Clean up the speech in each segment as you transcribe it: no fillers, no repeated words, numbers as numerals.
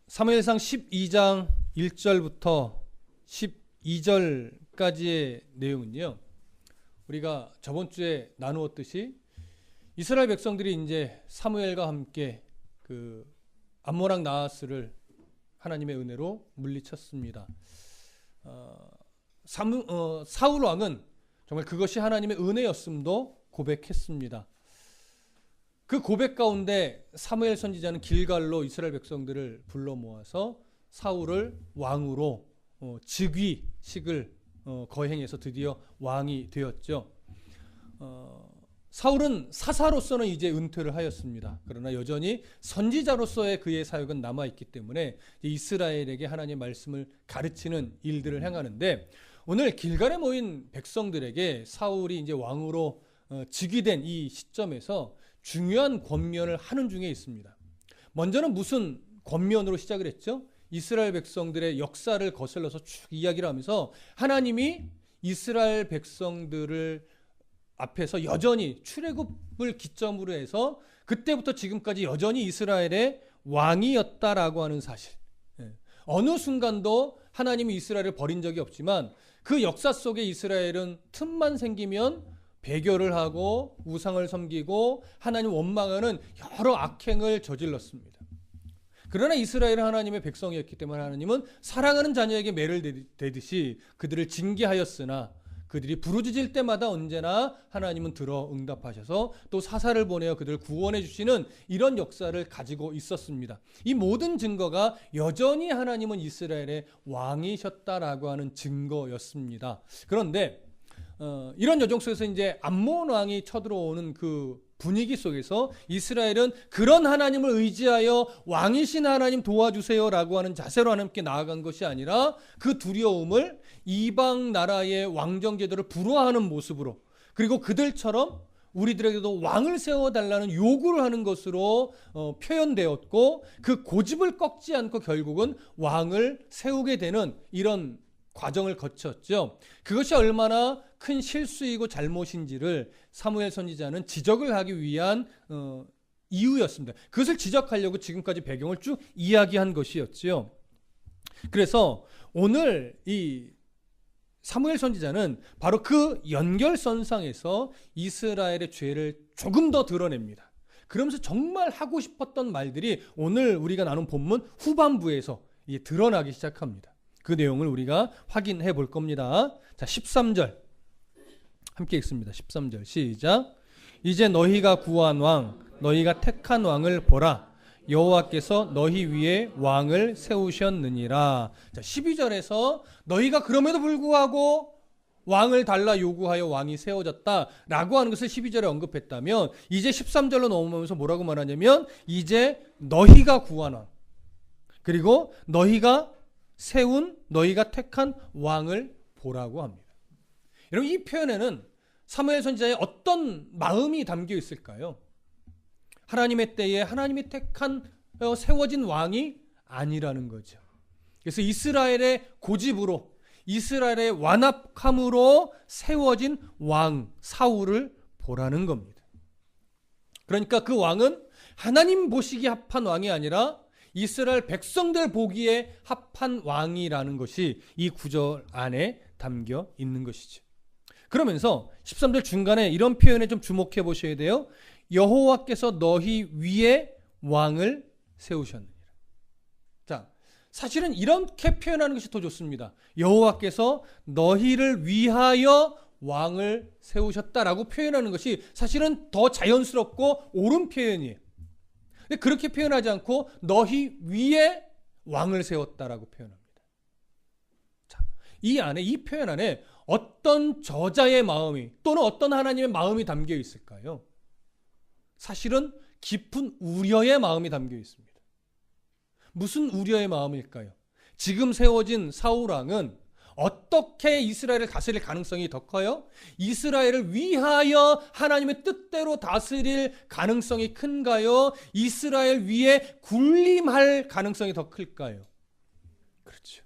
사무엘상 12장 1절부터 12절까지의 내용은요, 우리가 저번 주에 나누었듯이 이스라엘 백성들이 이제 사무엘과 함께 그 암몬 왕 나하스를 하나님의 은혜로 물리쳤습니다. 사울 왕은 정말 그것이 하나님의 은혜였음도 고백했습니다. 그 고백 가운데 사무엘 선지자는 길갈로 이스라엘 백성들을 불러 모아서 사울을 왕으로 즉위식을 거행해서 드디어 왕이 되었죠. 사울은 사사로서는 이제 은퇴를 하였습니다. 그러나 여전히 선지자로서의 그의 사역은 남아있기 때문에 이스라엘에게 하나님의 말씀을 가르치는 일들을 행하는데, 오늘 길갈에 모인 백성들에게 사울이 이제 왕으로 즉위된 이 시점에서 중요한 권면을 하는 중에 있습니다. 먼저는 무슨 권면으로 시작을 했죠? 이스라엘 백성들의 역사를 거슬러서 쭉 이야기를 하면서 하나님이 이스라엘 백성들을 앞에서 여전히 출애굽을 기점으로 해서 그때부터 지금까지 여전히 이스라엘의 왕이었다라고 하는 사실. 어느 순간도 하나님이 이스라엘을 버린 적이 없지만 그 역사 속에 이스라엘은 틈만 생기면 배교를 하고 우상을 섬기고 하나님 원망하는 여러 악행을 저질렀습니다. 그러나 이스라엘은 하나님의 백성이었기 때문에 하나님은 사랑하는 자녀에게 매를 대듯이 그들을 징계하였으나 그들이 부르짖을 때마다 언제나 하나님은 들어 응답하셔서 또 사사를 보내어 그들을 구원해 주시는 이런 역사를 가지고 있었습니다. 이 모든 증거가 여전히 하나님은 이스라엘의 왕이셨다라고 하는 증거였습니다. 그런데 이런 여정 속에서 이제 암몬 왕이 쳐들어오는 그 분위기 속에서 이스라엘은 그런 하나님을 의지하여 왕이신 하나님 도와주세요라고 하는 자세로 하나님께 나아간 것이 아니라 그 두려움을 이방 나라의 왕정 제도를 불허하는 모습으로, 그리고 그들처럼 우리들에게도 왕을 세워달라는 요구를 하는 것으로 표현되었고, 그 고집을 꺾지 않고 결국은 왕을 세우게 되는 이런 과정을 거쳤죠. 그것이 얼마나 큰 실수이고 잘못인지를 사무엘 선지자는 지적을 하기 위한 이유였습니다. 그것을 지적하려고 지금까지 배경을 쭉 이야기한 것이었죠. 그래서 오늘 이 사무엘 선지자는 바로 그 연결선상에서 이스라엘의 죄를 조금 더 드러냅니다. 그러면서 정말 하고 싶었던 말들이 오늘 우리가 나눈 본문 후반부에서 드러나기 시작합니다. 그 내용을 우리가 확인해 볼 겁니다. 자, 13절 함께 읽습니다. 13절 시작. 이제 너희가 구한 왕, 너희가 택한 왕을 보라. 여호와께서 너희 위에 왕을 세우셨느니라. 자, 12절에서 너희가 그럼에도 불구하고 왕을 달라 요구하여 왕이 세워졌다라고 하는 것을 12절에 언급했다면, 이제 13절로 넘어오면서 뭐라고 말하냐면 이제 너희가 구한 왕, 그리고 너희가 세운, 너희가 택한 왕을 보라고 합니다. 여러분, 이 표현에는 사무엘 선지자의 어떤 마음이 담겨 있을까요? 하나님의 때에 하나님이 택한 세워진 왕이 아니라는 거죠. 그래서 이스라엘의 고집으로, 이스라엘의 완악함으로 세워진 왕 사울을 보라는 겁니다. 그러니까 그 왕은 하나님 보시기에 합한 왕이 아니라 이스라엘 백성들 보기에 합한 왕이라는 것이 이 구절 안에 담겨 있는 것이죠. 그러면서 13절 중간에 이런 표현에 좀 주목해 보셔야 돼요. 여호와께서 너희 위에 왕을 세우셨느니라. 자, 사실은 이렇게 표현하는 것이 더 좋습니다. 여호와께서 너희를 위하여 왕을 세우셨다라고 표현하는 것이 사실은 더 자연스럽고 옳은 표현이에요. 그렇게 표현하지 않고 너희 위에 왕을 세웠다라고 표현합니다. 자, 이 표현 안에 어떤 저자의 마음이 또는 어떤 하나님의 마음이 담겨 있을까요? 사실은 깊은 우려의 마음이 담겨 있습니다. 무슨 우려의 마음일까요? 지금 세워진 사울 왕은 어떻게 이스라엘을 다스릴 가능성이 더 커요? 이스라엘을 위하여 하나님의 뜻대로 다스릴 가능성이 큰가요? 이스라엘 위에 군림할 가능성이 더 클까요? 그렇죠.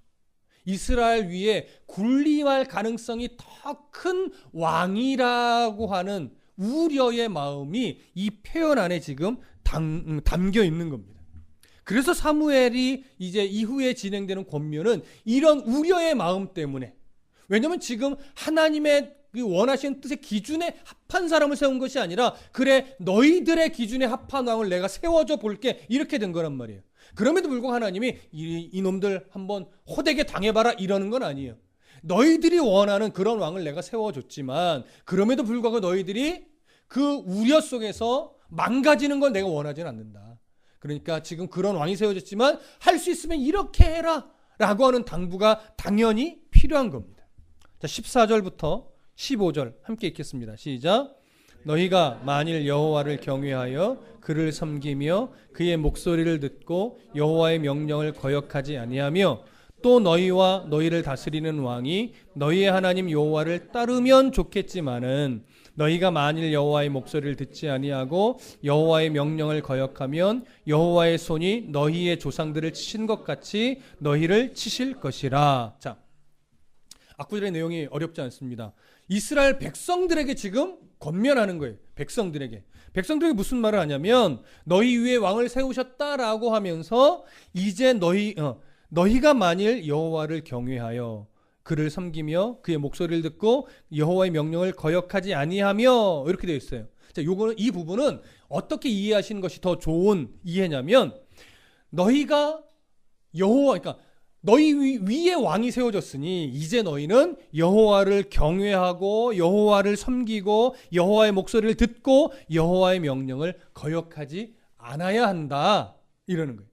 이스라엘 위에 군림할 가능성이 더 큰 왕이라고 하는 우려의 마음이 이 표현 안에 지금 담겨 있는 겁니다. 그래서 사무엘이 이제 이후에 진행되는 권면은 이런 우려의 마음 때문에, 왜냐하면 지금 하나님의 원하시는 뜻의 기준에 합한 사람을 세운 것이 아니라, 그래 너희들의 기준에 합한 왕을 내가 세워줘 볼게, 이렇게 된 거란 말이에요. 그럼에도 불구하고 하나님이 이놈들 한번 호되게 당해봐라 이러는 건 아니에요. 너희들이 원하는 그런 왕을 내가 세워줬지만 그럼에도 불구하고 너희들이 그 우려 속에서 망가지는 걸 내가 원하지는 않는다. 그러니까 지금 그런 왕이 세워졌지만 할 수 있으면 이렇게 해라 라고 하는 당부가 당연히 필요한 겁니다. 자, 14절부터 15절 함께 읽겠습니다. 시작. 너희가 만일 여호와를 경외하여 그를 섬기며 그의 목소리를 듣고 여호와의 명령을 거역하지 아니하며 또 너희와 너희를 다스리는 왕이 너희의 하나님 여호와를 따르면 좋겠지만은 너희가 만일 여호와의 목소리를 듣지 아니하고 여호와의 명령을 거역하면 여호와의 손이 너희의 조상들을 치신 것 같이 너희를 치실 것이라. 자, 앞구절의 내용이 어렵지 않습니다. 이스라엘 백성들에게 지금 권면하는 거예요. 백성들에게 무슨 말을 하냐면 너희 위에 왕을 세우셨다라고 하면서 이제 너희가 만일 여호와를 경외하여 그를 섬기며 그의 목소리를 듣고 여호와의 명령을 거역하지 아니하며 이렇게 되어 있어요. 자, 이 부분은 어떻게 이해하시는 것이 더 좋은 이해냐면, 너희가 그러니까 너희 위에 왕이 세워졌으니 이제 너희는 여호와를 경외하고 여호와를 섬기고 여호와의 목소리를 듣고 여호와의 명령을 거역하지 않아야 한다 이러는 거예요.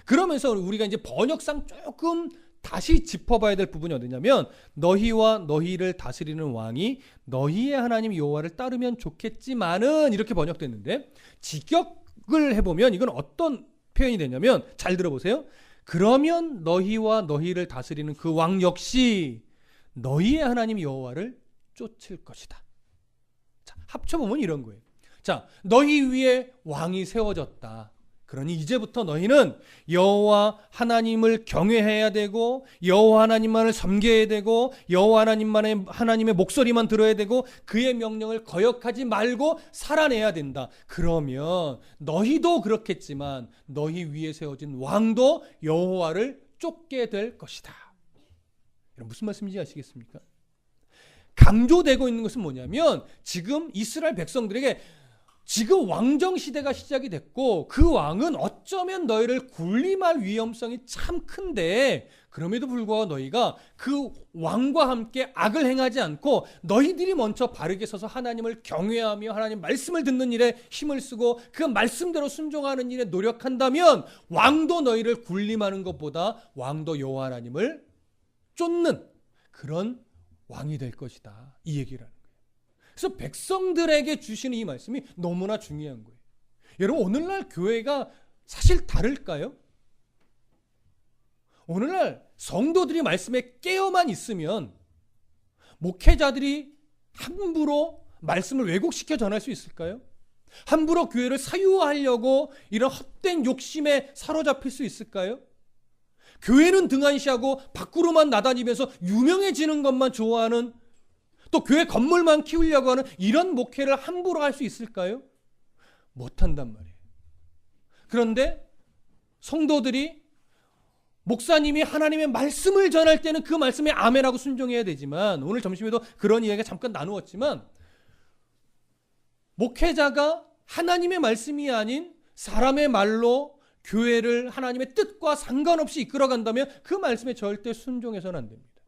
그러면서 우리가 이제 번역상 조금 다시 짚어봐야 될 부분이 어디냐면, 너희와 너희를 다스리는 왕이 너희의 하나님 여호와를 따르면 좋겠지만은 이렇게 번역됐는데, 직역을 해보면 이건 어떤 표현이 되냐면, 잘 들어보세요. 그러면 너희와 너희를 다스리는 그 왕 역시 너희의 하나님 여호와를 쫓을 것이다. 자, 합쳐보면 이런 거예요. 자, 너희 위에 왕이 세워졌다. 그러니 이제부터 너희는 여호와 하나님을 경외해야 되고 여호와 하나님만을 섬겨야 되고 여호와 하나님의 목소리만 들어야 되고 그의 명령을 거역하지 말고 살아내야 된다. 그러면 너희도 그렇겠지만 너희 위에 세워진 왕도 여호와를 쫓게 될 것이다. 무슨 말씀인지 아시겠습니까? 강조되고 있는 것은 뭐냐면, 지금 이스라엘 백성들에게 지금 왕정 시대가 시작이 됐고 그 왕은 어쩌면 너희를 군림할 위험성이 참 큰데, 그럼에도 불구하고 너희가 그 왕과 함께 악을 행하지 않고 너희들이 먼저 바르게 서서 하나님을 경외하며 하나님 말씀을 듣는 일에 힘을 쓰고 그 말씀대로 순종하는 일에 노력한다면 왕도 너희를 군림하는 것보다 왕도 여호와 하나님을 쫓는 그런 왕이 될 것이다, 이 얘기를. 그래서 백성들에게 주시는 이 말씀이 너무나 중요한 거예요. 여러분, 오늘날 교회가 사실 다를까요? 오늘날 성도들이 말씀에 깨어만 있으면 목회자들이 함부로 말씀을 왜곡시켜 전할 수 있을까요? 함부로 교회를 사유하려고 이런 헛된 욕심에 사로잡힐 수 있을까요? 교회는 등한시하고 밖으로만 나다니면서 유명해지는 것만 좋아하는, 또 교회 건물만 키우려고 하는 이런 목회를 함부로 할 수 있을까요? 못한단 말이에요. 그런데 성도들이 목사님이 하나님의 말씀을 전할 때는 그 말씀에 아멘하고 순종해야 되지만, 오늘 점심에도 그런 이야기가 잠깐 나누었지만, 목회자가 하나님의 말씀이 아닌 사람의 말로 교회를 하나님의 뜻과 상관없이 이끌어간다면 그 말씀에 절대 순종해서는 안 됩니다.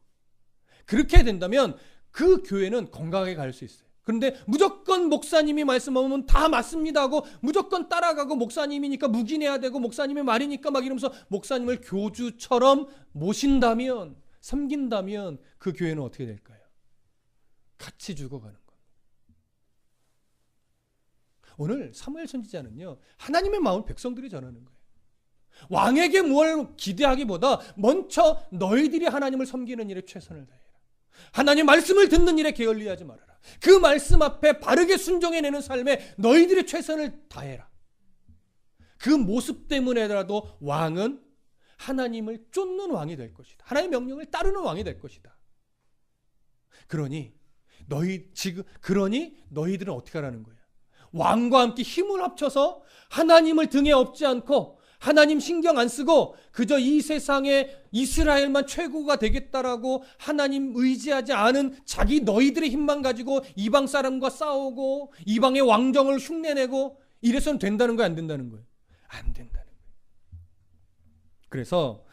그렇게 된다면 그 교회는 건강하게 갈 수 있어요. 그런데 무조건 목사님이 말씀하면 다 맞습니다 하고 무조건 따라가고, 목사님이니까 묵인해야 되고 목사님의 말이니까 막 이러면서 목사님을 교주처럼 모신다면, 섬긴다면 그 교회는 어떻게 될까요? 같이 죽어가는 겁니다. 오늘 사무엘 선지자는요, 하나님의 마음을 백성들이 전하는 거예요. 왕에게 뭘 기대하기보다 먼저 너희들이 하나님을 섬기는 일에 최선을 다해라. 하나님 말씀을 듣는 일에 게을리하지 말아라. 그 말씀 앞에 바르게 순종해내는 삶에 너희들이 최선을 다해라. 그 모습 때문에라도 왕은 하나님을 쫓는 왕이 될 것이다. 하나님의 명령을 따르는 왕이 될 것이다. 그러니 너희들은 어떻게 하라는 거야? 왕과 함께 힘을 합쳐서 하나님을 등에 업지 않고 하나님 신경 안 쓰고 그저 이 세상에 이스라엘만 최고가 되겠다라고 하나님 의지하지 않은 자기 너희들의 힘만 가지고 이방 사람과 싸우고 이방의 왕정을 흉내내고 이래서는 된다는 거예요, 안 된다는 거예요? 안 된다는 거예요. 그래서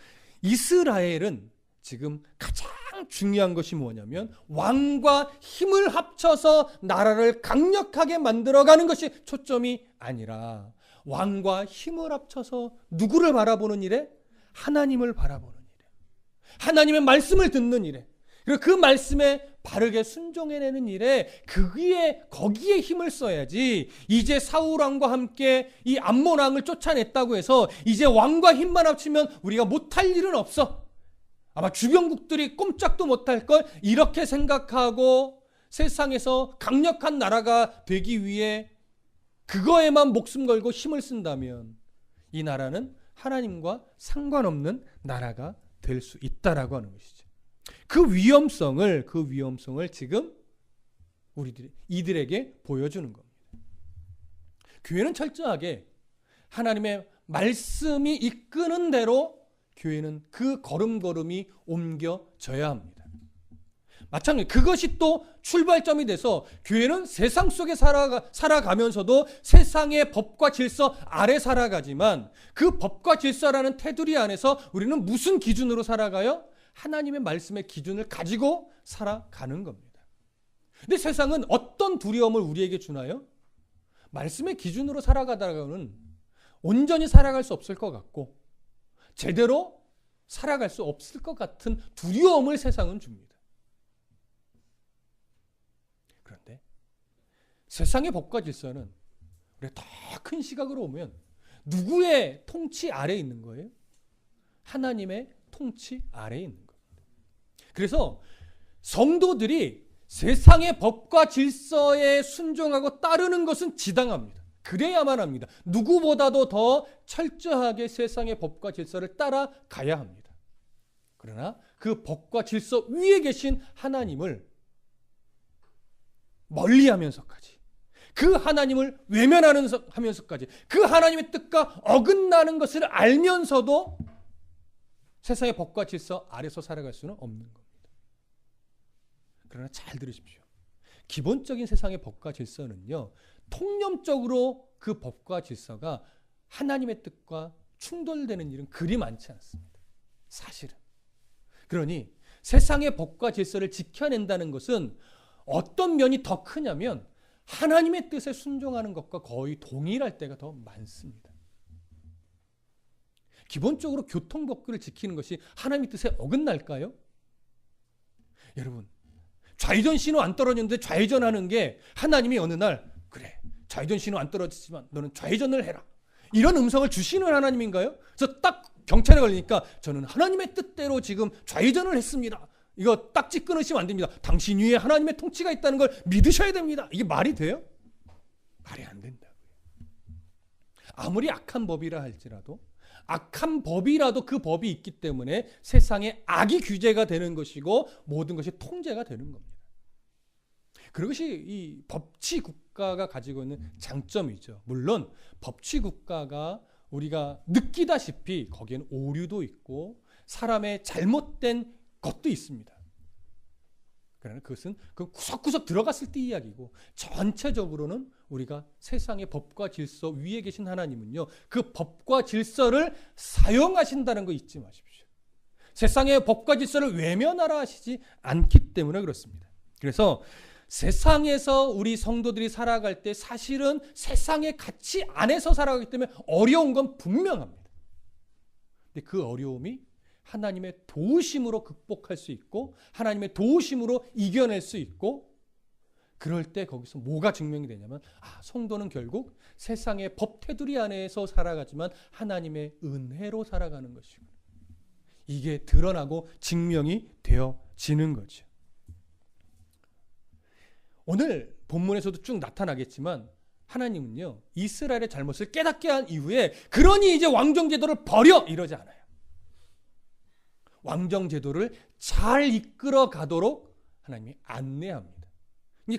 이스라엘은 지금 가장 중요한 것이 뭐냐면 왕과 힘을 합쳐서 나라를 강력하게 만들어가는 것이 초점이 아니라 왕과 힘을 합쳐서 누구를 바라보는 일에? 하나님을 바라보는 일에, 하나님의 말씀을 듣는 일에, 그리고 그 말씀에 바르게 순종해내는 일에 거기에 힘을 써야지. 이제 사울 왕과 함께 이 암몬 왕을 쫓아냈다고 해서 이제 왕과 힘만 합치면 우리가 못할 일은 없어, 아마 주변국들이 꼼짝도 못할 걸, 이렇게 생각하고 세상에서 강력한 나라가 되기 위해 그거에만 목숨 걸고 힘을 쓴다면 이 나라는 하나님과 상관없는 나라가 될 수 있다라고 하는 것이죠. 그 위험성을 지금 이들에게 보여주는 겁니다. 교회는 철저하게 하나님의 말씀이 이끄는 대로 교회는 그 걸음걸음이 옮겨져야 합니다. 마찬가지, 그것이 또 출발점이 돼서 교회는 세상 속에 살아가면서도 세상의 법과 질서 아래 살아가지만 그 법과 질서라는 테두리 안에서 우리는 무슨 기준으로 살아가요? 하나님의 말씀의 기준을 가지고 살아가는 겁니다. 근데 세상은 어떤 두려움을 우리에게 주나요? 말씀의 기준으로 살아가다가는 온전히 살아갈 수 없을 것 같고 제대로 살아갈 수 없을 것 같은 두려움을 세상은 줍니다. 그런데 세상의 법과 질서는 우리가 더 큰 시각으로 오면 누구의 통치 아래에 있는 거예요? 하나님의 통치 아래에 있는 겁니다. 그래서 성도들이 세상의 법과 질서에 순종하고 따르는 것은 지당합니다. 그래야만 합니다. 누구보다도 더 철저하게 세상의 법과 질서를 따라가야 합니다. 그러나 그 법과 질서 위에 계신 하나님을 멀리하면서까지, 그 하나님을 외면하면서까지, 그 하나님의 뜻과 어긋나는 것을 알면서도 세상의 법과 질서 아래서 살아갈 수는 없는 겁니다. 그러나 잘 들으십시오. 기본적인 세상의 법과 질서는요, 통념적으로 그 법과 질서가 하나님의 뜻과 충돌되는 일은 그리 많지 않습니다. 사실은. 그러니 세상의 법과 질서를 지켜낸다는 것은 어떤 면이 더 크냐면 하나님의 뜻에 순종하는 것과 거의 동일할 때가 더 많습니다. 기본적으로 교통법규를 지키는 것이 하나님의 뜻에 어긋날까요? 여러분, 좌회전 신호 안 떨어졌는데 좌회전하는 게 하나님이 어느 날 그래, 좌회전 신호 안 떨어졌지만 너는 좌회전을 해라, 이런 음성을 주시는 하나님인가요? 그래서 딱 경찰에 걸리니까 저는 하나님의 뜻대로 지금 좌회전을 했습니다, 이거 딱지 끊으시면 안 됩니다, 당신 위에 하나님의 통치가 있다는 걸 믿으셔야 됩니다, 이게 말이 돼요? 말이 안 된다고요. 아무리 악한 법이라 할지라도, 악한 법이라도 그 법이 있기 때문에 세상에 악이 규제가 되는 것이고 모든 것이 통제가 되는 겁니다. 그것이 이 법치 국가가 가지고 있는 장점이죠. 물론 법치 국가가 우리가 느끼다시피 거기에는 오류도 있고 사람의 잘못된 것도 있습니다. 그러나 그것은 그 구석구석 들어갔을 때 이야기고, 전체적으로는 우리가 세상의 법과 질서 위에 계신 하나님은요, 그 법과 질서를 사용하신다는 거 잊지 마십시오. 세상의 법과 질서를 외면하라 하시지 않기 때문에 그렇습니다. 그래서 세상에서 우리 성도들이 살아갈 때 사실은 세상의 가치 안에서 살아가기 때문에 어려운 건 분명합니다. 근데 그 어려움이 하나님의 도우심으로 극복할 수 있고 하나님의 도우심으로 이겨낼 수 있고, 그럴 때 거기서 뭐가 증명이 되냐면 성도는 결국 세상의 법 테두리 안에서 살아가지만 하나님의 은혜로 살아가는 것이고, 이게 드러나고 증명이 되어지는 거죠. 오늘 본문에서도 쭉 나타나겠지만 하나님은요, 이스라엘의 잘못을 깨닫게 한 이후에 그러니 이제 왕정제도를 버려 이러지 않아요. 왕정제도를 잘 이끌어 가도록 하나님이 안내합니다.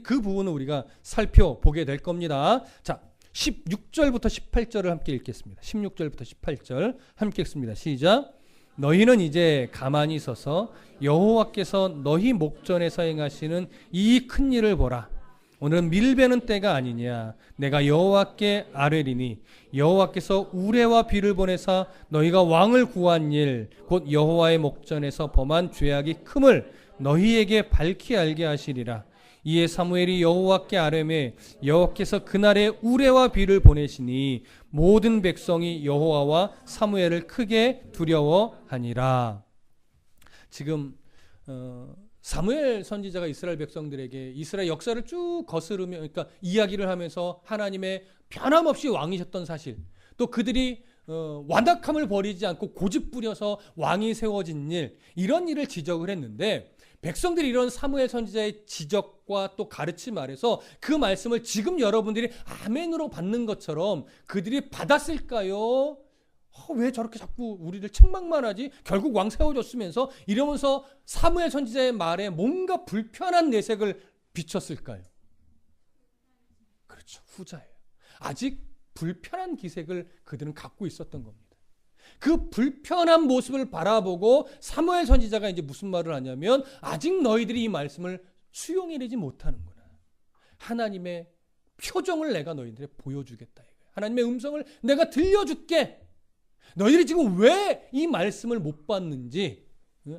그 부분을 우리가 살펴보게 될 겁니다. 자, 16절부터 18절을 함께 읽겠습니다. 16절부터 18절 함께 읽습니다. 시작. 너희는 이제 가만히 서서 여호와께서 너희 목전에서 행하시는 이 큰 일을 보라. 오늘은 밀베는 때가 아니냐. 내가 여호와께 아뢰리니 여호와께서 우레와 비를 보내사 너희가 왕을 구한 일 곧 여호와의 목전에서 범한 죄악이 큼을 너희에게 밝히 알게 하시리라. 이에 사무엘이 여호와께 아뢰매 여호와께서 그날에 우레와 비를 보내시니 모든 백성이 여호와와 사무엘을 크게 두려워하니라. 지금 사무엘 선지자가 이스라엘 백성들에게 이스라엘 역사를 쭉 거스르며 그러니까 이야기를 하면서 하나님의 변함없이 왕이셨던 사실, 또 그들이 완악함을 버리지 않고 고집 부려서 왕이 세워진 일, 이런 일을 지적을 했는데 백성들이 이런 사무엘 선지자의 지적과 또 가르침 아래서 그 말씀을 지금 여러분들이 아멘으로 받는 것처럼 그들이 받았을까요? 왜 저렇게 자꾸 우리를 책망만 하지? 결국 왕 세워줬으면서 이러면서 사무엘 선지자의 말에 뭔가 불편한 내색을 비쳤을까요? 그렇죠. 후자예요. 아직 불편한 기색을 그들은 갖고 있었던 겁니다. 그 불편한 모습을 바라보고 사무엘 선지자가 이제 무슨 말을 하냐면 아직 너희들이 이 말씀을 수용해내지 못하는구나. 하나님의 표정을 내가 너희들에 보여주겠다. 하나님의 음성을 내가 들려줄게. 너희들이 지금 왜 이 말씀을 못 받는지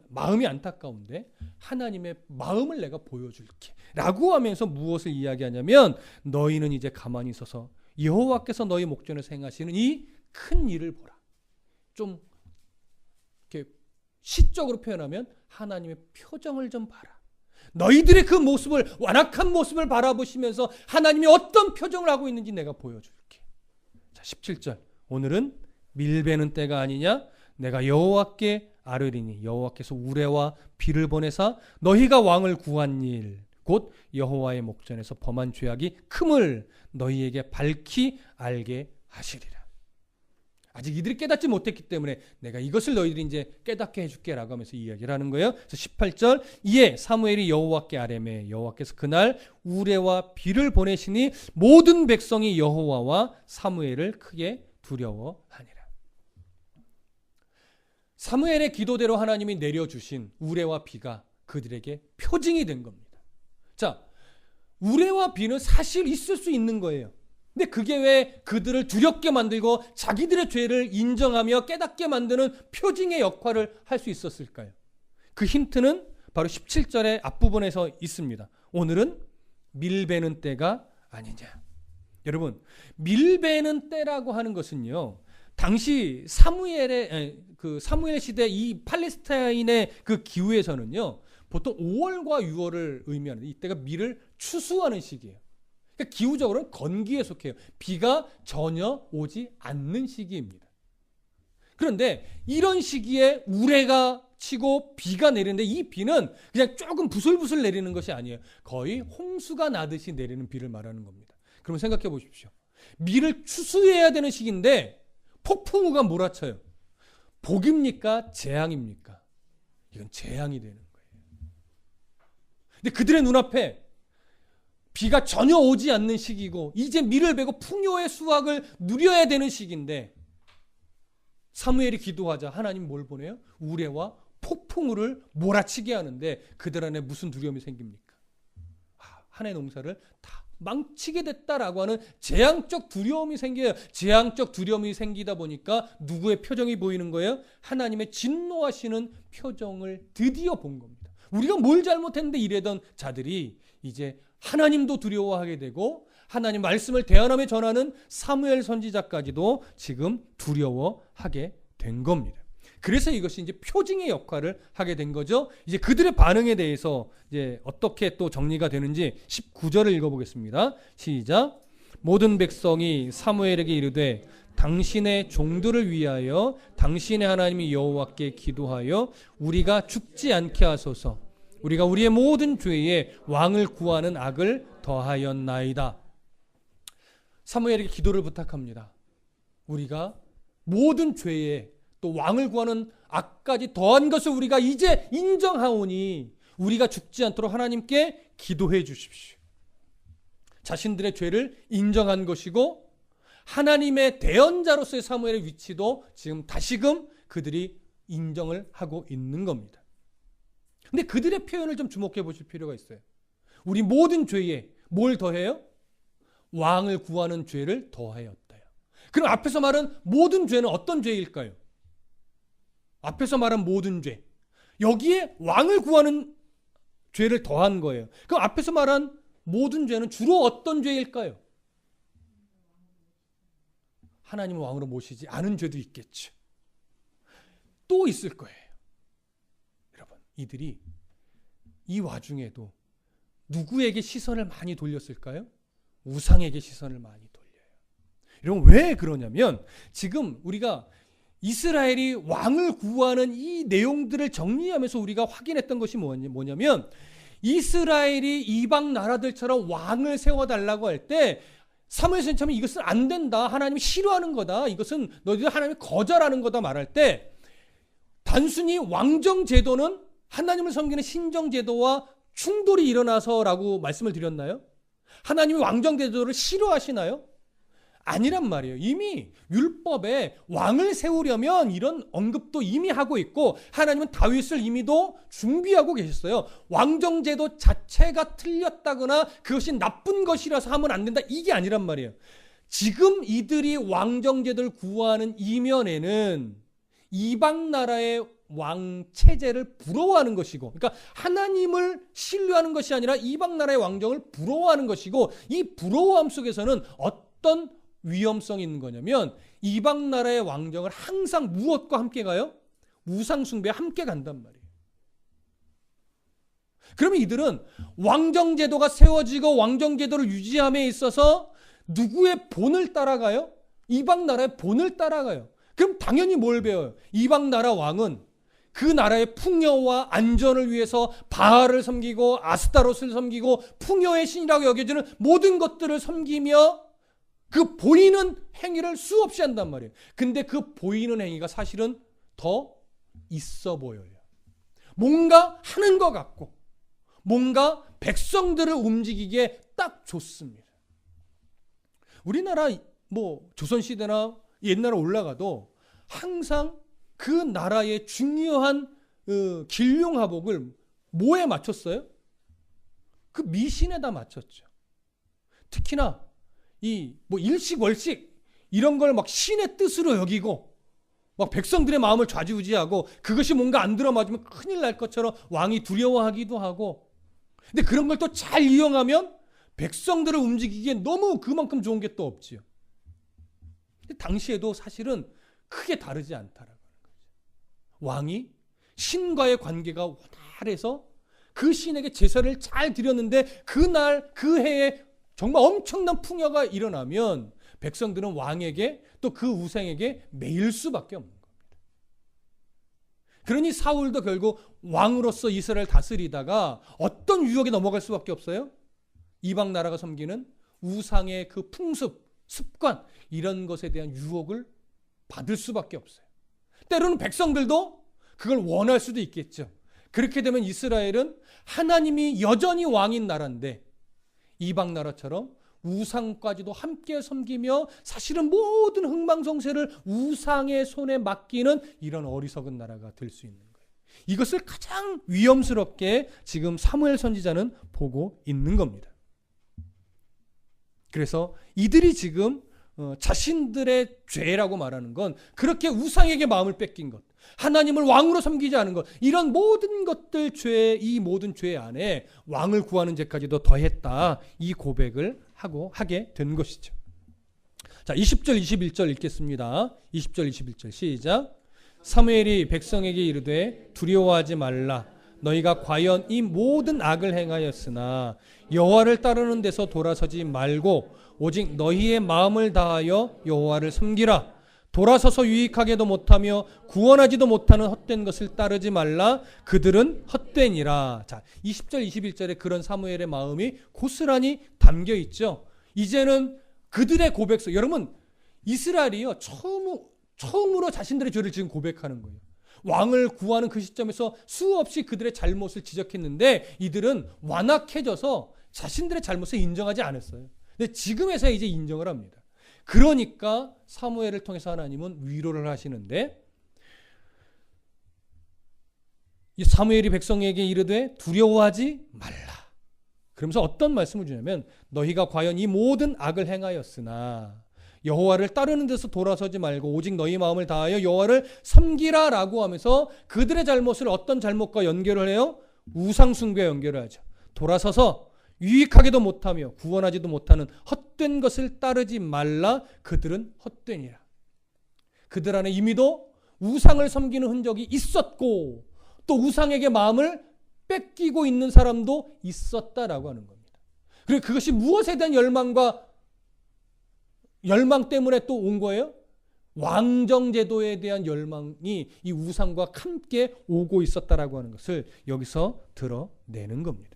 마음이 안타까운데 하나님의 마음을 내가 보여줄게 라고 하면서 무엇을 이야기하냐면 너희는 이제 가만히 있어서 여호와께서 너희 목전에서 행하시는 이 큰 일을 보라. 좀 이렇게 시적으로 표현하면 하나님의 표정을 좀 봐라. 너희들의 그 모습을, 완악한 모습을 바라보시면서 하나님이 어떤 표정을 하고 있는지 내가 보여줄게. 자, 17절. 오늘은 밀베는 때가 아니냐? 내가 여호와께 아뢰리니 여호와께서 우레와 비를 보내사 너희가 왕을 구한 일 곧 여호와의 목전에서 범한 죄악이 큼을 너희에게 밝히 알게 하시리라. 아직 이들이 깨닫지 못했기 때문에 내가 이것을 너희들이 이제 깨닫게 해줄게 라고 하면서 이야기를 하는 거예요. 그래서 18절. 이에 사무엘이 여호와께 아뢰매 여호와께서 그날 우레와 비를 보내시니 모든 백성이 여호와와 사무엘을 크게 두려워하니라. 사무엘의 기도대로 하나님이 내려주신 우레와 비가 그들에게 표징이 된 겁니다. 자, 우레와 비는 사실 있을 수 있는 거예요. 근데 그게 왜 그들을 두렵게 만들고 자기들의 죄를 인정하며 깨닫게 만드는 표징의 역할을 할 수 있었을까요? 그 힌트는 바로 17절의 앞부분에서 있습니다. 오늘은 밀베는 때가 아니냐. 여러분, 밀베는 때라고 하는 것은요, 당시 사무엘 시대 이 팔레스타인의 그 기후에서는요, 보통 5월과 6월을 의미하는 이때가 밀을 추수하는 시기예요. 그러니까 기후적으로는 건기에 속해요. 비가 전혀 오지 않는 시기입니다. 그런데 이런 시기에 우레가 치고 비가 내리는데 이 비는 그냥 조금 부슬부슬 내리는 것이 아니에요. 거의 홍수가 나듯이 내리는 비를 말하는 겁니다. 그럼 생각해 보십시오. 밀을 추수해야 되는 시기인데 폭풍우가 몰아쳐요. 복입니까? 재앙입니까? 이건 재앙이 되는 거예요. 근데 그들의 눈앞에 비가 전혀 오지 않는 시기고 이제 밀을 베고 풍요의 수확을 누려야 되는 시기인데 사무엘이 기도하자 하나님 뭘 보내요? 우레와 폭풍우를 몰아치게 하는데 그들 안에 무슨 두려움이 생깁니까? 한 해 농사를 다 망치게 됐다라고 하는 재앙적 두려움이 생겨요. 재앙적 두려움이 생기다 보니까 누구의 표정이 보이는 거예요? 하나님의 진노하시는 표정을 드디어 본 겁니다. 우리가 뭘 잘못했는데 이래던 자들이 이제 하나님도 두려워하게 되고 하나님 말씀을 대언하며 전하는 사무엘 선지자까지도 지금 두려워하게 된 겁니다. 그래서 이것이 이제 표징의 역할을 하게 된 거죠. 이제 그들의 반응에 대해서 이제 어떻게 또 정리가 되는지 19절을 읽어보겠습니다. 시작. 모든 백성이 사무엘에게 이르되 당신의 종들을 위하여 당신의 하나님 여호와께 기도하여 우리가 죽지 않게 하소서. 우리가 우리의 모든 죄에 왕을 구하는 악을 더하였나이다. 사무엘에게 기도를 부탁합니다. 우리가 모든 죄에 또 왕을 구하는 악까지 더한 것을 우리가 이제 인정하오니 우리가 죽지 않도록 하나님께 기도해 주십시오. 자신들의 죄를 인정한 것이고 하나님의 대언자로서의 사무엘의 위치도 지금 다시금 그들이 인정을 하고 있는 겁니다. 근데 그들의 표현을 좀 주목해 보실 필요가 있어요. 우리 모든 죄에 뭘 더해요? 왕을 구하는 죄를 더하였다요. 그럼 앞에서 말한 모든 죄는 어떤 죄일까요? 앞에서 말한 모든 죄. 여기에 왕을 구하는 죄를 더한 거예요. 그럼 앞에서 말한 모든 죄는 주로 어떤 죄일까요? 하나님을 왕으로 모시지 않은 죄도 있겠죠. 또 있을 거예요. 여러분, 이들이 이 와중에도 누구에게 시선을 많이 돌렸을까요? 우상에게 시선을 많이 돌려요. 여러분, 왜 그러냐면 지금 우리가 이스라엘이 왕을 구하는 이 내용들을 정리하면서 우리가 확인했던 것이 뭐냐면 이스라엘이 이방 나라들처럼 왕을 세워달라고 할 때 사무엘 선지자는 이것은 안 된다. 하나님이 싫어하는 거다. 이것은 너희들 하나님이 거절하는 거다 말할 때 단순히 왕정 제도는 하나님을 섬기는 신정 제도와 충돌이 일어나서라고 말씀을 드렸나요? 하나님이 왕정 제도를 싫어하시나요? 아니란 말이에요. 이미 율법에 왕을 세우려면 이런 언급도 이미 하고 있고 하나님은 다윗을 이미도 준비하고 계셨어요. 왕정 제도 자체가 틀렸다거나 그것이 나쁜 것이라서 하면 안 된다. 이게 아니란 말이에요. 지금 이들이 왕정 제도를 구하는 이면에는 이방 나라의 왕 체제를 부러워하는 것이고, 그러니까 하나님을 신뢰하는 것이 아니라 이방 나라의 왕정을 부러워하는 것이고, 이 부러워함 속에서는 어떤 위험성이 있는 거냐면 이방 나라의 왕정을 항상 무엇과 함께 가요? 우상 숭배와 함께 간단 말이에요. 그러면 이들은 왕정 제도가 세워지고 왕정 제도를 유지함에 있어서 누구의 본을 따라가요? 이방 나라의 본을 따라가요. 그럼 당연히 뭘 배워요? 이방 나라 왕은 그 나라의 풍요와 안전을 위해서 바알을 섬기고 아스타롯을 섬기고 풍요의 신이라고 여겨지는 모든 것들을 섬기며 그 보이는 행위를 수없이 한단 말이에요. 근데 그 보이는 행위가 사실은 더 있어 보여요. 뭔가 하는 것 같고 뭔가 백성들을 움직이기에 딱 좋습니다. 우리나라 조선시대나 옛날에 올라가도 항상 그 나라의 중요한 길룡하복을 뭐에 맞췄어요? 그 미신에다 맞췄죠. 특히나 일식월식 이런 걸 막 신의 뜻으로 여기고 막 백성들의 마음을 좌지우지하고 그것이 뭔가 안 들어맞으면 큰일 날 것처럼 왕이 두려워하기도 하고, 근데 그런 걸 또 잘 이용하면 백성들을 움직이기에 너무 그만큼 좋은 게 또 없지요. 근데 당시에도 사실은 크게 다르지 않다라고 하는 거죠. 왕이 신과의 관계가 원활해서 그 신에게 제사를 잘 드렸는데 그날 그 해에 정말 엄청난 풍요가 일어나면 백성들은 왕에게 또 그 우상에게 매일 수밖에 없는 겁니다. 그러니 사울도 결국 왕으로서 이스라엘을 다스리다가 어떤 유혹에 넘어갈 수밖에 없어요? 이방 나라가 섬기는 우상의 그 풍습, 습관 이런 것에 대한 유혹을 받을 수밖에 없어요. 때로는 백성들도 그걸 원할 수도 있겠죠. 그렇게 되면 이스라엘은 하나님이 여전히 왕인 나라인데 이방 나라처럼 우상까지도 함께 섬기며 사실은 모든 흥망성쇠를 우상의 손에 맡기는 이런 어리석은 나라가 될 수 있는 거예요. 이것을 가장 위험스럽게 지금 사무엘 선지자는 보고 있는 겁니다. 그래서 이들이 지금 자신들의 죄라고 말하는 건 그렇게 우상에게 마음을 뺏긴 것, 하나님을 왕으로 섬기지 않은 것, 이런 모든 것들 이 모든 죄 안에 왕을 구하는 죄까지도 더했다. 이 고백을 하게 된 것이죠. 자, 20절 21절 읽겠습니다. 20절 21절 시작. 사무엘이 백성에게 이르되 두려워하지 말라. 너희가 과연 이 모든 악을 행하였으나 여호와를 따르는 데서 돌아서지 말고 오직 너희의 마음을 다하여 여호와를 섬기라. 돌아서서 유익하게도 못하며 구원하지도 못하는 헛된 것을 따르지 말라. 그들은 헛되니라. 자, 20절 21절에 그런 사무엘의 마음이 고스란히 담겨 있죠. 이제는 그들의 고백서, 여러분 이스라엘이요 처음으로 자신들의 죄를 지금 고백하는 거예요. 왕을 구하는 그 시점에서 수없이 그들의 잘못을 지적했는데 이들은 완악해져서 자신들의 잘못을 인정하지 않았어요. 근데 지금에서야 이제 인정을 합니다. 그러니까 사무엘을 통해서 하나님은 위로를 하시는데, 이 사무엘이 백성에게 이르되 두려워하지 말라. 그러면서 어떤 말씀을 주냐면, 너희가 과연 이 모든 악을 행하였으나 여호와를 따르는 데서 돌아서지 말고 오직 너희 마음을 다하여 여호와를 섬기라 라고 하면서 그들의 잘못을 어떤 잘못과 연결을 해요? 우상 숭배에 연결을 하죠. 돌아서서 유익하게도 못하며 구원하지도 못하는 헛된 것을 따르지 말라. 그들은 헛되니라. 그들 안에 이미도 우상을 섬기는 흔적이 있었고 또 우상에게 마음을 뺏기고 있는 사람도 있었다라고 하는 겁니다. 그리고 그것이 무엇에 대한 열망 때문에 또 온 거예요? 왕정제도에 대한 열망이 이 우상과 함께 오고 있었다라고 하는 것을 여기서 드러내는 겁니다.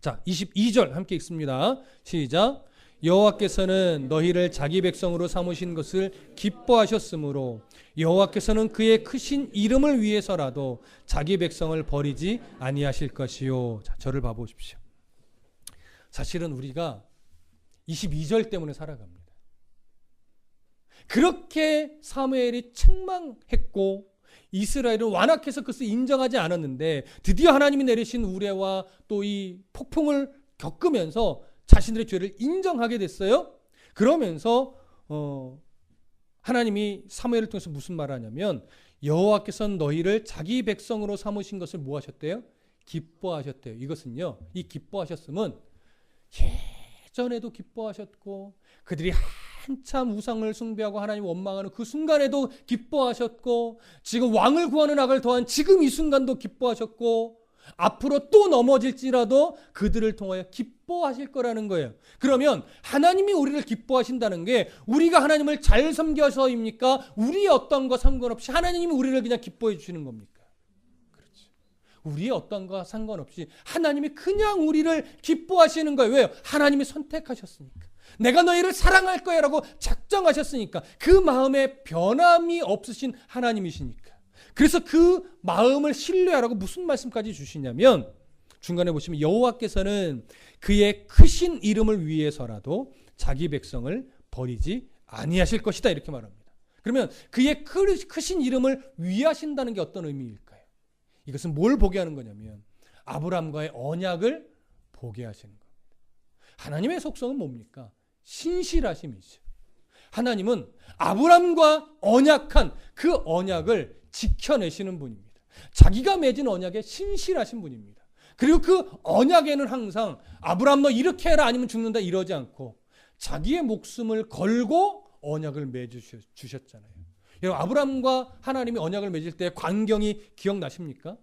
자, 22절 함께 읽습니다. 시작. 여호와께서는 너희를 자기 백성으로 삼으신 것을 기뻐하셨으므로 여호와께서는 그의 크신 이름을 위해서라도 자기 백성을 버리지 아니하실 것이요. 자, 저를 봐보십시오. 사실은 우리가 22절 때문에 살아갑니다. 그렇게 사무엘이 책망했고 이스라엘은 완악해서 그것을 인정하지 않았는데 드디어 하나님이 내리신 우레와 또 이 폭풍을 겪으면서 자신들의 죄를 인정하게 됐어요. 그러면서 하나님이 사무엘을 통해서 무슨 말을 하냐면 여호와께서는 너희를 자기 백성으로 삼으신 것을 뭐 하셨대요? 기뻐하셨대요. 이것은요, 이 기뻐하셨음은 예전에도 기뻐하셨고 그들이 한참 우상을 숭배하고 하나님 원망하는 그 순간에도 기뻐하셨고 지금 왕을 구하는 악을 더한 지금 이 순간도 기뻐하셨고 앞으로 또 넘어질지라도 그들을 통하여 기뻐하실 거라는 거예요. 그러면 하나님이 우리를 기뻐하신다는 게 우리가 하나님을 잘 섬겨서입니까? 우리의 어떤 거 상관없이 하나님이 우리를 그냥 기뻐해 주시는 겁니까? 그렇지. 우리의 어떤 거 상관없이 하나님이 그냥 우리를 기뻐하시는 거예요. 왜요? 하나님이 선택하셨으니까. 내가 너희를 사랑할 거야 라고 작정하셨으니까. 그 마음에 변함이 없으신 하나님이시니까. 그래서 그 마음을 신뢰하라고 무슨 말씀까지 주시냐면 중간에 보시면 여호와께서는 그의 크신 이름을 위해서라도 자기 백성을 버리지 아니하실 것이다 이렇게 말합니다. 그러면 그의 크신 이름을 위하신다는 게 어떤 의미일까요? 이것은 뭘 보게 하는 거냐면 아브라함과의 언약을 보게 하시는 겁니다. 하나님의 속성은 뭡니까? 신실하심이죠. 하나님은 아브라함과 언약한 그 언약을 지켜내시는 분입니다. 자기가 맺은 언약에 신실하신 분입니다. 그리고 그 언약에는 항상 아브라함 너 이렇게 해라 아니면 죽는다 이러지 않고 자기의 목숨을 걸고 언약을 맺으셨잖아요. 여러분 아브라함과 하나님이 언약을 맺을 때 광경이 기억나십니까?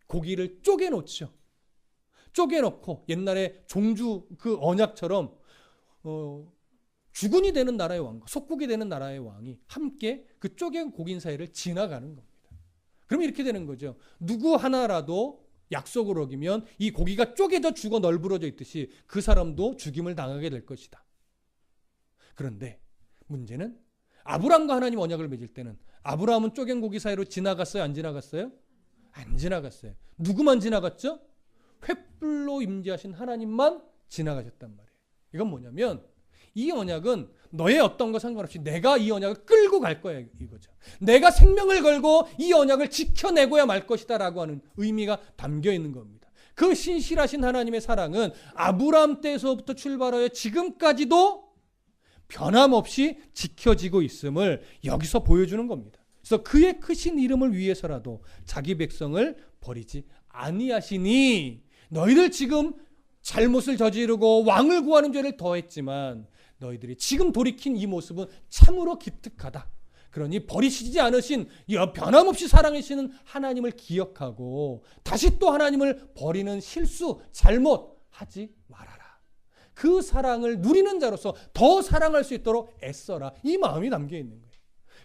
고기를 쪼개놓죠. 쪼개놓고 옛날에 종주 그 언약처럼 주군이 되는 나라의 왕과 속국이 되는 나라의 왕이 함께 그 쪼갠 고기 사이를 지나가는 겁니다. 그럼 이렇게 되는 거죠. 누구 하나라도 약속을 어기면 이 고기가 쪼개져 죽어 널브러져 있듯이 그 사람도 죽임을 당하게 될 것이다. 그런데 문제는 아브라함과 하나님 언약을 맺을 때는 아브라함은 쪼갠 고기 사이로 지나갔어요? 안 지나갔어요? 안 지나갔어요. 누구만 지나갔죠? 횃불로 임재하신 하나님만 지나가셨단 말이에요. 이건 뭐냐면 이 언약은 너의 어떤 거 상관없이 내가 이 언약을 끌고 갈 거야 이거죠. 내가 생명을 걸고 이 언약을 지켜내고야 말 것이다 라고 하는 의미가 담겨 있는 겁니다. 그 신실하신 하나님의 사랑은 아브라함 때에서부터 출발하여 지금까지도 변함없이 지켜지고 있음을 여기서 보여주는 겁니다. 그래서 그의 크신 이름을 위해서라도 자기 백성을 버리지 아니하시니 너희들 지금 잘못을 저지르고 왕을 구하는 죄를 더했지만 너희들이 지금 돌이킨 이 모습은 참으로 기특하다. 그러니 버리시지 않으신 변함없이 사랑하시는 하나님을 기억하고 다시 또 하나님을 버리는 실수, 잘못 하지 말아라. 그 사랑을 누리는 자로서 더 사랑할 수 있도록 애써라. 이 마음이 담겨 있는 거예요.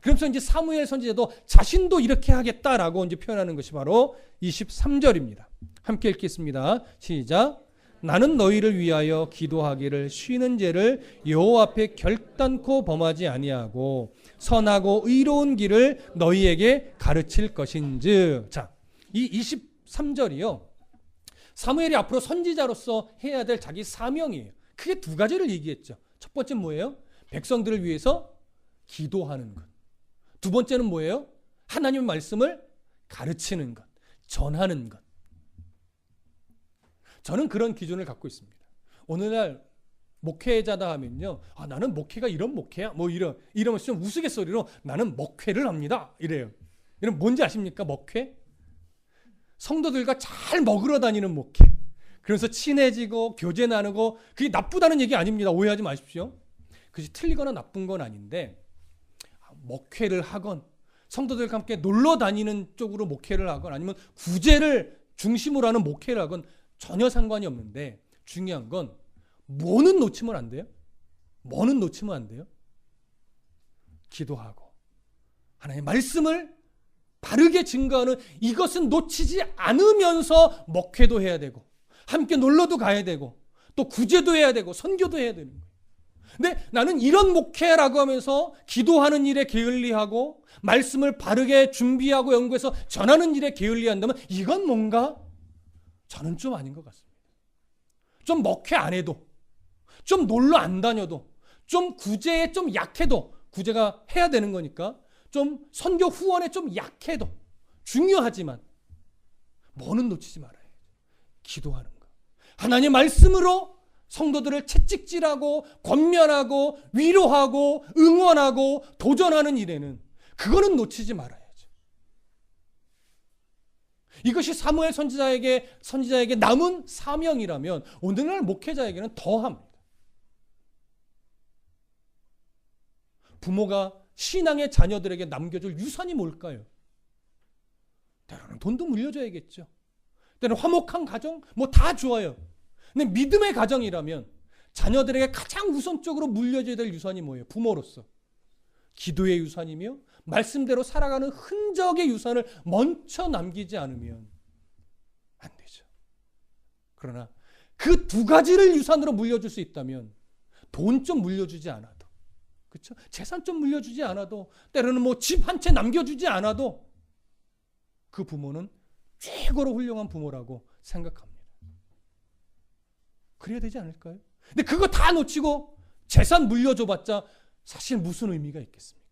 그러면서 이제 사무엘 선지자도 자신도 이렇게 하겠다라고 이제 표현하는 것이 바로 23절입니다. 함께 읽겠습니다. 시작. 나는 너희를 위하여 기도하기를 쉬는 죄를 여호와 앞에 결단코 범하지 아니하고 선하고 의로운 길을 너희에게 가르칠 것인즉. 자, 이 23절이요. 사무엘이 앞으로 선지자로서 해야 될 자기 사명이에요. 크게 두 가지를 얘기했죠. 첫 번째는 뭐예요? 백성들을 위해서 기도하는 것. 두 번째는 뭐예요? 하나님의 말씀을 가르치는 것, 전하는 것. 저는 그런 기준을 갖고 있습니다. 오늘날 목회자다 하면요, 나는 목회가 이런 목회야, 뭐 이러면서 좀 우스갯소리로 나는 목회를 합니다, 이래요. 이런 뭔지 아십니까? 목회? 성도들과 잘 먹으러 다니는 목회. 그래서 친해지고 교제 나누고, 그게 나쁘다는 얘기 아닙니다. 오해하지 마십시오. 그것이 틀리거나 나쁜 건 아닌데, 목회를 하건 성도들과 함께 놀러 다니는 쪽으로 목회를 하건 아니면 구제를 중심으로 하는 목회를 하건 전혀 상관이 없는데, 중요한 건 뭐는 놓치면 안 돼요? 뭐는 놓치면 안 돼요? 기도하고 하나님의 말씀을 바르게 증거하는 이것은 놓치지 않으면서 목회도 해야 되고, 함께 놀러도 가야 되고, 또 구제도 해야 되고, 선교도 해야 되는 거예요. 근데 나는 이런 목회라고 하면서 기도하는 일에 게을리하고 말씀을 바르게 준비하고 연구해서 전하는 일에 게을리한다면 이건 뭔가 저는 좀 아닌 것 같습니다. 좀 목회 안 해도, 좀 놀러 안 다녀도, 좀 구제에 좀 약해도, 구제가 해야 되는 거니까 좀 선교 후원에 좀 약해도 중요하지만 뭐는 놓치지 말아야 돼요. 기도하는 거. 하나님의 말씀으로 성도들을 채찍질하고 권면하고 위로하고 응원하고 도전하는 일에는 그거는 놓치지 말아야죠. 이것이 사무엘 선지자에게 남은 사명이라면 오늘날 목회자에게는 더합니다. 부모가 신앙의 자녀들에게 남겨줄 유산이 뭘까요? 때로는 돈도 물려줘야겠죠. 때로는 화목한 가정, 뭐 다 좋아요. 근데 믿음의 가정이라면 자녀들에게 가장 우선적으로 물려줘야 될 유산이 뭐예요? 부모로서 기도의 유산이며 말씀대로 살아가는 흔적의 유산을 먼저 남기지 않으면 안 되죠. 그러나 그 두 가지를 유산으로 물려줄 수 있다면 돈 좀 물려주지 않아도, 그렇죠? 재산 좀 물려주지 않아도, 때로는 뭐 집 한 채 남겨주지 않아도 그 부모는 최고로 훌륭한 부모라고 생각합니다. 그래야 되지 않을까요? 근데 그거 다 놓치고 재산 물려줘봤자 사실 무슨 의미가 있겠습니까?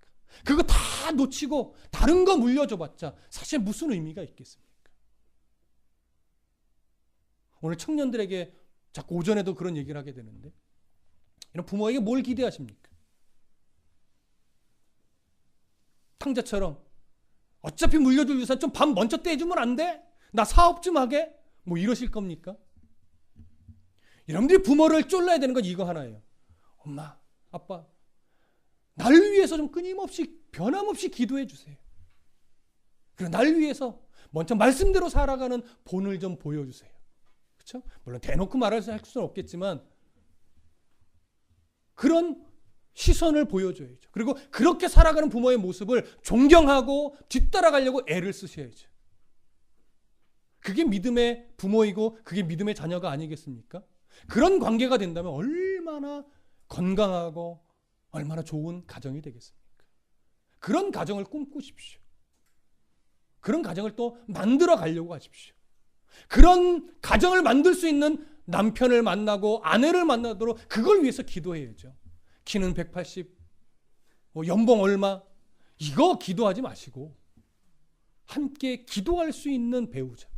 그거 다 놓치고 다른 거 물려줘봤자 사실 무슨 의미가 있겠습니까? 오늘 청년들에게 자꾸 오전에도 그런 얘기를 하게 되는데, 이런 부모에게 뭘 기대하십니까? 탕자처럼 어차피 물려줄 유산 좀 밥 먼저 떼주면 안 돼? 나 사업 좀 하게? 뭐 이러실 겁니까? 여러분들이 부모를 쫄라야 되는 건 이거 하나예요. 엄마, 아빠, 나를 위해서 좀 끊임없이 변함없이 기도해 주세요. 그리고 나를 위해서 먼저 말씀대로 살아가는 본을 좀 보여주세요. 그렇죠? 물론 대놓고 말할 수는 없겠지만 그런 시선을 보여줘야죠. 그리고 그렇게 살아가는 부모의 모습을 존경하고 뒤따라가려고 애를 쓰셔야죠. 그게 믿음의 부모이고 그게 믿음의 자녀가 아니겠습니까? 그런 관계가 된다면 얼마나 건강하고 얼마나 좋은 가정이 되겠습니까? 그런 가정을 꿈꾸십시오. 그런 가정을 또 만들어 가려고 하십시오. 그런 가정을 만들 수 있는 남편을 만나고 아내를 만나도록 그걸 위해서 기도해야죠. 키는 180, 연봉 얼마, 이거 기도하지 마시고 함께 기도할 수 있는 배우자,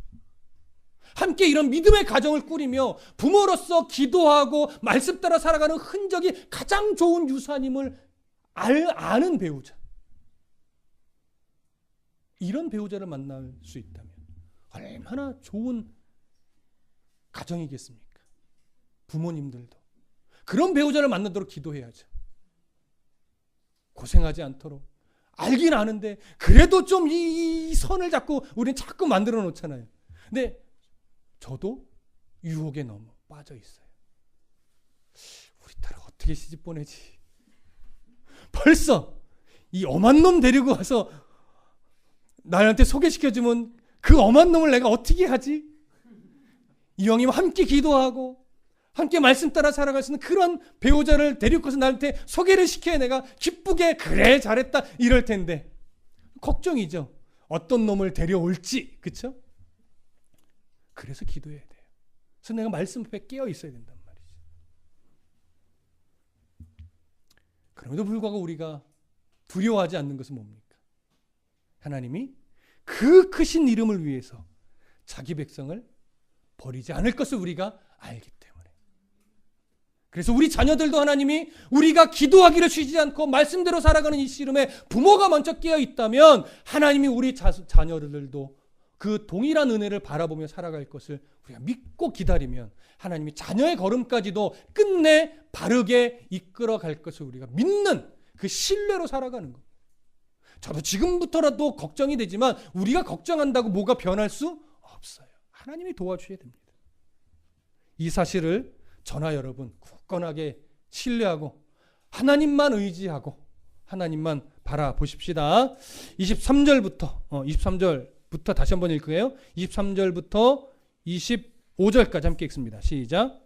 함께 이런 믿음의 가정을 꾸리며 부모로서 기도하고 말씀 따라 살아가는 흔적이 가장 좋은 유산임을 아는 배우자, 이런 배우자를 만날 수 있다면 얼마나 좋은 가정이겠습니까? 부모님들도 그런 배우자를 만나도록 기도해야죠. 고생하지 않도록. 알긴 아는데 그래도 좀 이 선을 자꾸 우리는 자꾸 만들어 놓잖아요. 근데 저도 유혹에 너무 빠져 있어요. 우리 딸을 어떻게 시집 보내지? 벌써 이 엄한 놈 데리고 와서 나한테 소개시켜주면 그 엄한 놈을 내가 어떻게 하지? 이 형님 함께 기도하고 함께 말씀 따라 살아갈 수 있는 그런 배우자를 데리고 와서 나한테 소개를 시켜야 내가 기쁘게 그래 잘했다 이럴 텐데 걱정이죠. 어떤 놈을 데려올지. 그렇죠? 그래서 기도해야 돼요. 그래서 내가 말씀 앞에 깨어 있어야 된단 말이죠. 그럼에도 불구하고 우리가 두려워하지 않는 것은 뭡니까? 하나님이 그 크신 이름을 위해서 자기 백성을 버리지 않을 것을 우리가 알기 때문에. 그래서 우리 자녀들도 하나님이 우리가 기도하기를 쉬지 않고 말씀대로 살아가는 이 씨름에 부모가 먼저 깨어 있다면 하나님이 우리 자녀들도 그 동일한 은혜를 바라보며 살아갈 것을 우리가 믿고 기다리면 하나님이 자녀의 걸음까지도 끝내 바르게 이끌어 갈 것을 우리가 믿는 그 신뢰로 살아가는 겁니다. 저도 지금부터라도 걱정이 되지만 우리가 걱정한다고 뭐가 변할 수 없어요. 하나님이 도와주셔야 됩니다. 이 사실을 저나 여러분 굳건하게 신뢰하고 하나님만 의지하고 하나님만 바라보십시다. 23절부터 다시 한번 읽게요. 23절부터 25절까지 함께 읽습니다. 시작.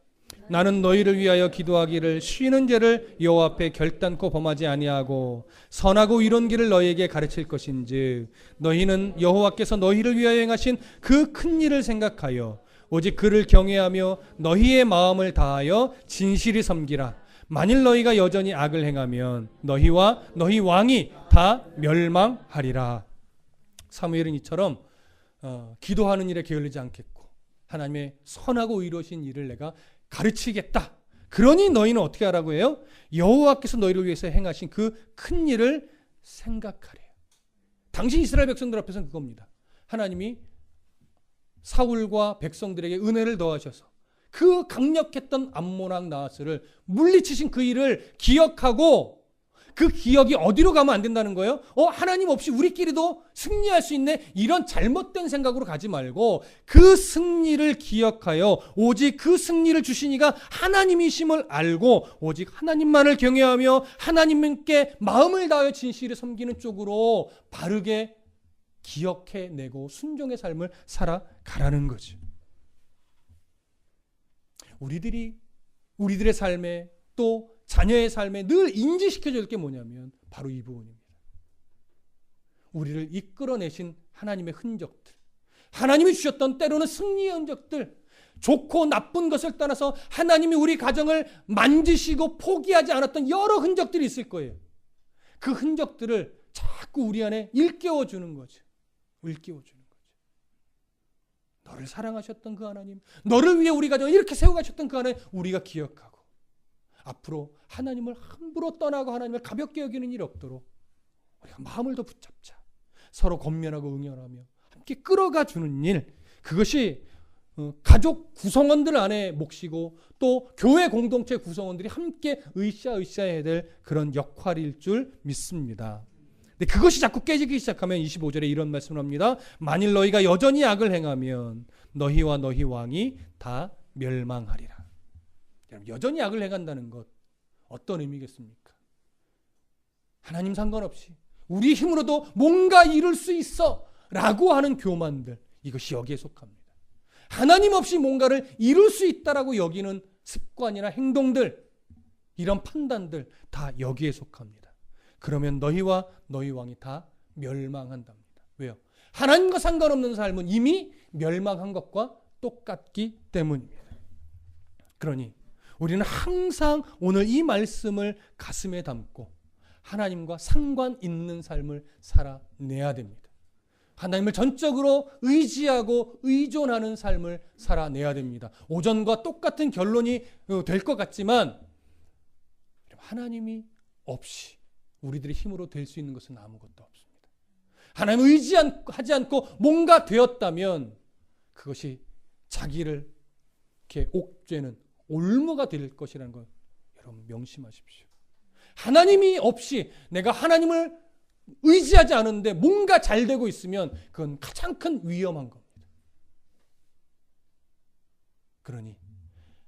나는 너희를 위하여 기도하기를 쉬는 죄를 여호와 앞에 결단코 범하지 아니하고 선하고 이런 길을 너희에게 가르칠 것인즉 너희는 여호와께서 너희를 위하여 행하신 그 큰 일을 생각하여 오직 그를 경외하며 너희의 마음을 다하여 진실이 섬기라. 만일 너희가 여전히 악을 행하면 너희와 너희 왕이 다 멸망하리라. 사무엘은 이처럼 기도하는 일에 게을리지 않겠고 하나님의 선하고 의로우신 일을 내가 가르치겠다. 그러니 너희는 어떻게 하라고 해요? 여호와께서 너희를 위해서 행하신 그 큰 일을 생각하래요. 당시 이스라엘 백성들 앞에서는 그겁니다. 하나님이 사울과 백성들에게 은혜를 더하셔서 그 강력했던 암몬 왕 나하스를 물리치신 그 일을 기억하고 그 기억이 어디로 가면 안 된다는 거예요? 하나님 없이 우리끼리도 승리할 수 있네? 이런 잘못된 생각으로 가지 말고 그 승리를 기억하여 오직 그 승리를 주신 이가 하나님이심을 알고 오직 하나님만을 경외하며 하나님께 마음을 다하여 진실을 섬기는 쪽으로 바르게 기억해내고 순종의 삶을 살아가라는 거죠. 우리들의 삶에 또 자녀의 삶에 늘 인지시켜줄 게 뭐냐면 바로 이 부분입니다. 우리를 이끌어내신 하나님의 흔적들, 하나님이 주셨던 때로는 승리의 흔적들, 좋고 나쁜 것을 떠나서 하나님이 우리 가정을 만지시고 포기하지 않았던 여러 흔적들이 있을 거예요. 그 흔적들을 자꾸 우리 안에 일깨워주는 거죠. 일깨워주는 거죠. 너를 사랑하셨던 그 하나님, 너를 위해 우리 가정을 이렇게 세워가셨던 그 하나님 우리가 기억하고 앞으로 하나님을 함부로 떠나고 하나님을 가볍게 여기는 일이 없도록 우리가 마음을 더 붙잡자. 서로 권면하고 응연하며 함께 끌어가 주는 일, 그것이 가족 구성원들 안에 몫이고 또 교회 공동체 구성원들이 함께 으쌰으쌰해야 될 그런 역할일 줄 믿습니다. 근데 그것이 자꾸 깨지기 시작하면 25절에 이런 말씀을 합니다. 만일 너희가 여전히 악을 행하면 너희와 너희 왕이 다 멸망하리라. 여전히 악을 행한다는 것 어떤 의미겠습니까? 하나님 상관없이 우리 힘으로도 뭔가 이룰 수 있어 라고 하는 교만들, 이것이 여기에 속합니다. 하나님 없이 뭔가를 이룰 수 있다라고 여기는 습관이나 행동들, 이런 판단들 다 여기에 속합니다. 그러면 너희와 너희 왕이 다 멸망한답니다. 왜요? 하나님과 상관없는 삶은 이미 멸망한 것과 똑같기 때문입니다. 그러니 우리는 항상 오늘 이 말씀을 가슴에 담고 하나님과 상관 있는 삶을 살아내야 됩니다. 하나님을 전적으로 의지하고 의존하는 삶을 살아내야 됩니다. 오전과 똑같은 결론이 될 것 같지만 하나님이 없이 우리들의 힘으로 될 수 있는 것은 아무것도 없습니다. 하나님을 의지하지 않고 뭔가 되었다면 그것이 자기를 이렇게 옥죄는 올무가 될 것이라는 걸 여러분 명심하십시오. 하나님이 없이 내가 하나님을 의지하지 않은데 뭔가 잘 되고 있으면 그건 가장 큰 위험한 겁니다. 그러니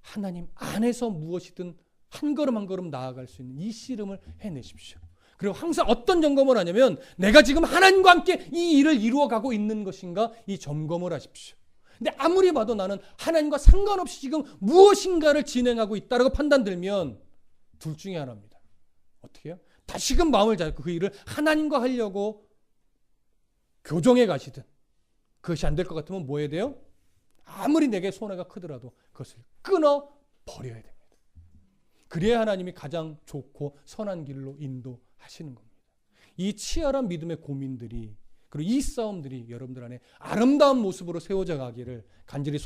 하나님 안에서 무엇이든 한 걸음 한 걸음 나아갈 수 있는 이 씨름을 해내십시오. 그리고 항상 어떤 점검을 하냐면 내가 지금 하나님과 함께 이 일을 이루어가고 있는 것인가 이 점검을 하십시오. 근데 아무리 봐도 나는 하나님과 상관없이 지금 무엇인가를 진행하고 있다라고 판단들면 둘 중에 하나입니다. 어떻게 해요? 다시금 마음을 잡고 그 일을 하나님과 하려고 교정해 가시든 그것이 안 될 것 같으면 뭐 해야 돼요? 아무리 내게 손해가 크더라도 그것을 끊어 버려야 됩니다. 그래야 하나님이 가장 좋고 선한 길로 인도하시는 겁니다. 이 치열한 믿음의 고민들이, 그리고 이 싸움들이 여러분들 안에 아름다운 모습으로 세워져 가기를 간절히